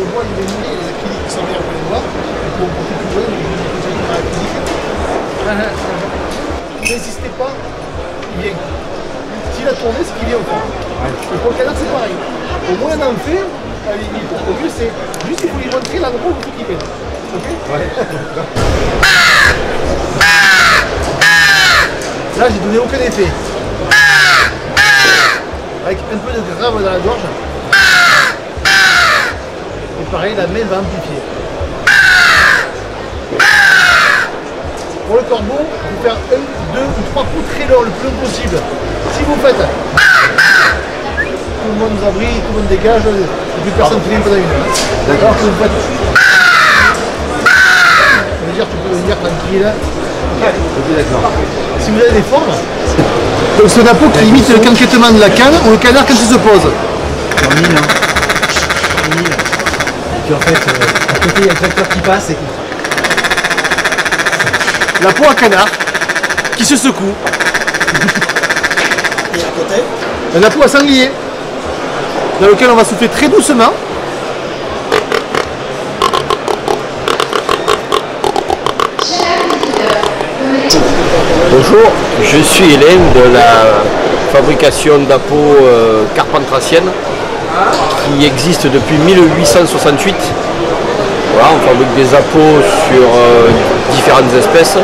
le bois, il est mouillé, les acryliques qui sont meilleurs que les bois. Pour monter plus loin, n'insistez pas, il vient. S'il a tourné, c'est qu'il vient au fond. Et pour le canard, c'est pareil. Au moins, on en fait, à la limite. Au mieux, c'est juste il faut lui montrer l'endroit où il faut qu'il pète. Ok? Ouais. Là, j'ai donné aucun effet. Avec un peu de grave dans la gorge. Et pareil, la main va amplifier. Pour le corbeau, il faut faire 1, 2 ou 3 coups très longs, le plus long possible. Si vous faites, tout le monde nous abrite, tout le monde dégage, et plus personne ne filme pendant une heure. D'accord? Si vous faites. Ça veut dire que tu peux venir tranquille. Ok, d'accord. Si vous avez des formes, donc c'est un appôt qui imite le canquettement de la canne ou le canard quand il se pose. En mille, hein. En mille. Et puis en fait, à côté il y a le tracteur qui passe et La peau à canard qui se secoue. Et à côté Un appôt à sanglier dans lequel on va souffler très doucement. Bonjour, je suis Hélène de la fabrication d'appos carpentracienne qui existe depuis 1868. Voilà, on fabrique des appos sur différentes espèces.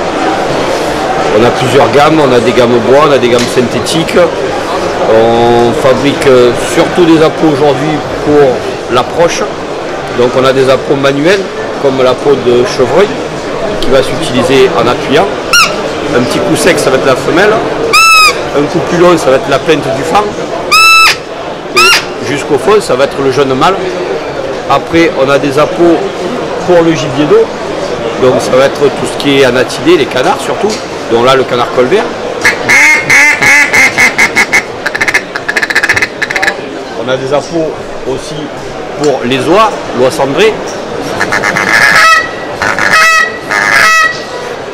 On a plusieurs gammes, on a des gammes bois, on a des gammes synthétiques. On fabrique surtout des appos aujourd'hui pour l'approche. Donc on a des appos manuels comme l'appôt de chevreuil qui va s'utiliser en appuyant. Un petit coup sec, ça va être la femelle. Un coup plus long, ça va être la plainte du fan. Et jusqu'au fond, ça va être le jeune mâle. Après, on a des appos pour le gibier d'eau. Donc ça va être tout ce qui est anatidé, les canards surtout. Donc là, le canard colvert. On a des appos aussi pour les oies, l'oie cendrée.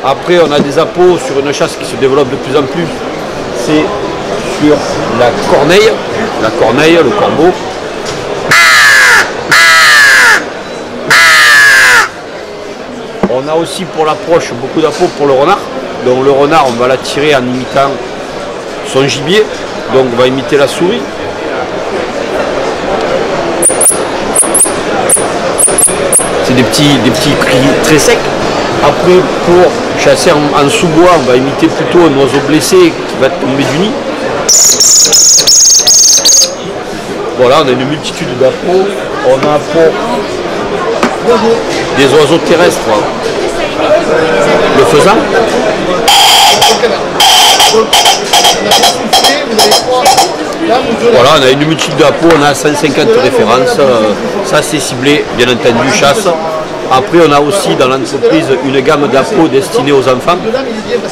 Après, on a des appos sur une chasse qui se développe de plus en plus. C'est sur la corneille, le corbeau. On a aussi pour l'approche beaucoup d'appos pour le renard. Donc le renard, on va l'attirer en imitant son gibier. Donc on va imiter la souris. C'est des petits cris très secs. Après, pour chasser en sous-bois, on va imiter plutôt un oiseau blessé qui va tomber du nid. Voilà, on a une multitude d'appos. On a pour des oiseaux terrestres. Le faisan. Voilà, on a une multitude d'appos, on a 150 références. Ça, c'est ciblé, bien entendu, chasse. Après, on a aussi dans l'entreprise une gamme d'appos destinée aux enfants.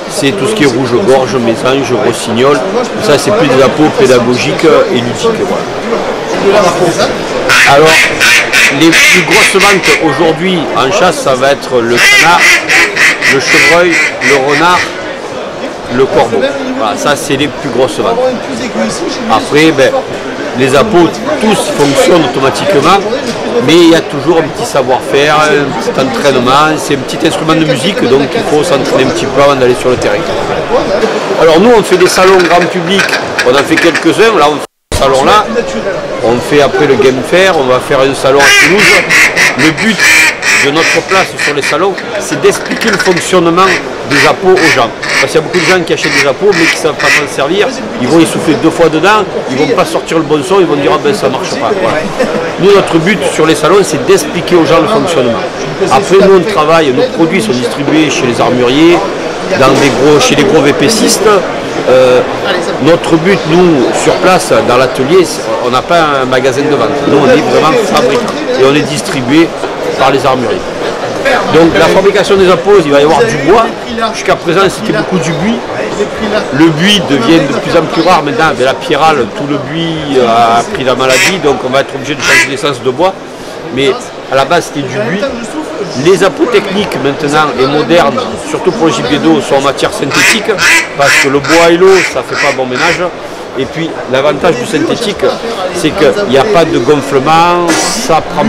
C'est tout ce qui est rouge-gorge, mésange, rossignol. Ça, c'est plus des appos pédagogiques et ludiques. Alors, les plus grosses ventes aujourd'hui en chasse, ça va être le canard, le chevreuil, le renard, le corbeau. Voilà, ça, c'est les plus grosses ventes. Après, les appos, tous fonctionnent automatiquement, mais il y a toujours un petit savoir-faire, un petit entraînement, c'est un petit instrument de musique, donc il faut s'entraîner un petit peu avant d'aller sur le terrain. Alors nous, on fait des salons grand public, on en fait quelques-uns, là on fait ce salon-là, on fait après le Game Fair, on va faire un salon à Toulouse. Le but de notre place sur les salons, c'est d'expliquer le fonctionnement des appos aux gens. Parce qu'il y a beaucoup de gens qui achètent des appos mais qui ne savent pas s'en servir, ils vont y souffler 2 fois dedans, ils ne vont pas sortir le bon son, ils vont dire ah ben ça ne marche pas. Voilà. Nous, notre but sur les salons, c'est d'expliquer aux gens le fonctionnement. Après, nous, on travaille, nos produits sont distribués chez les armuriers, chez les gros VPCistes. Notre but, nous, sur place, dans l'atelier, on n'a pas un magasin de vente. Nous, on est vraiment fabricant et on est distribué par les armuriers. Donc la fabrication des appos, il va y avoir du bois. Jusqu'à présent, c'était beaucoup du buis. Le buis devient de plus en plus rare maintenant. Avec la pyrale, tout le buis a pris la maladie, donc on va être obligé de changer d'essence de bois. Mais à la base, c'était du buis. Les appos techniques maintenant et modernes, surtout pour le gibier d'eau, sont en matière synthétique, parce que le bois et l'eau, ça ne fait pas bon ménage. Et puis l'avantage du synthétique, c'est qu'il n'y a pas de gonflement, ça prend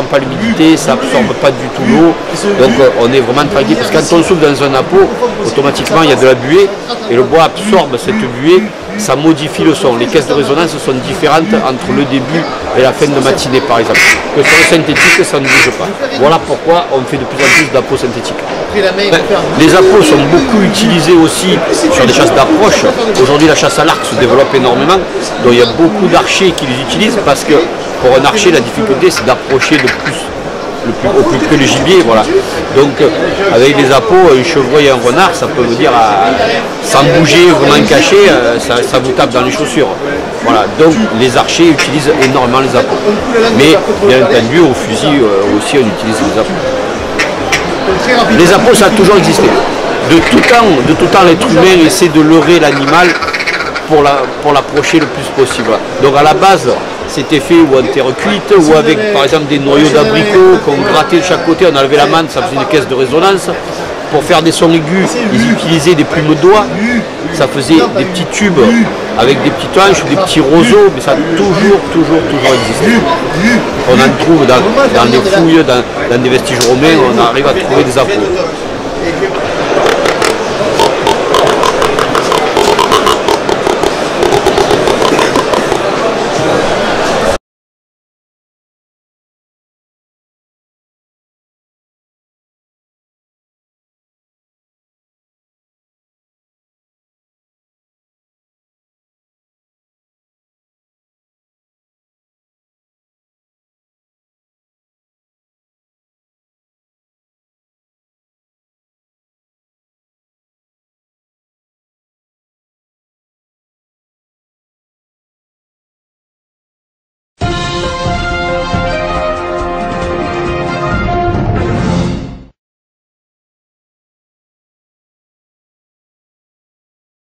pas l'humidité, ça absorbe pas du tout l'eau. Donc on est vraiment tranquille, parce que quand on souffle dans un appôt, automatiquement il y a de la buée, et le bois absorbe cette buée, ça modifie le son. Les caisses de résonance sont différentes entre le début et la fin de matinée par exemple. Que sur le synthétique, ça ne bouge pas. Voilà pourquoi on fait de plus en plus d'appos synthétiques. Les appos sont beaucoup utilisés aussi sur des chasses d'approche. Aujourd'hui la chasse à l'arc se développe énormément, donc il y a beaucoup d'archers qui les utilisent, parce que pour un archer la difficulté c'est d'approcher au plus près le gibier, voilà. Donc avec les appos, un chevreuil et un renard, ça peut vous dire, sans bouger, vraiment caché, ça vous tape dans les chaussures. Voilà, donc les archers utilisent énormément les appos. Mais bien entendu au fusil aussi on utilise les appos. Les appos ça a toujours existé. De tout temps l'être humain essaie de leurrer l'animal pour l'approcher le plus possible. Donc à la base, c'était fait ou en terre cuite, ou avec par exemple des noyaux d'abricots qu'on grattait de chaque côté, on enlevait la manne, ça faisait une caisse de résonance. Pour faire des sons aigus, ils utilisaient des plumes de doigts, ça faisait des petits tubes avec des petites hanches ou des petits roseaux, mais ça a toujours existé. On en trouve dans des fouilles, dans des vestiges romains, on arrive à trouver des appos.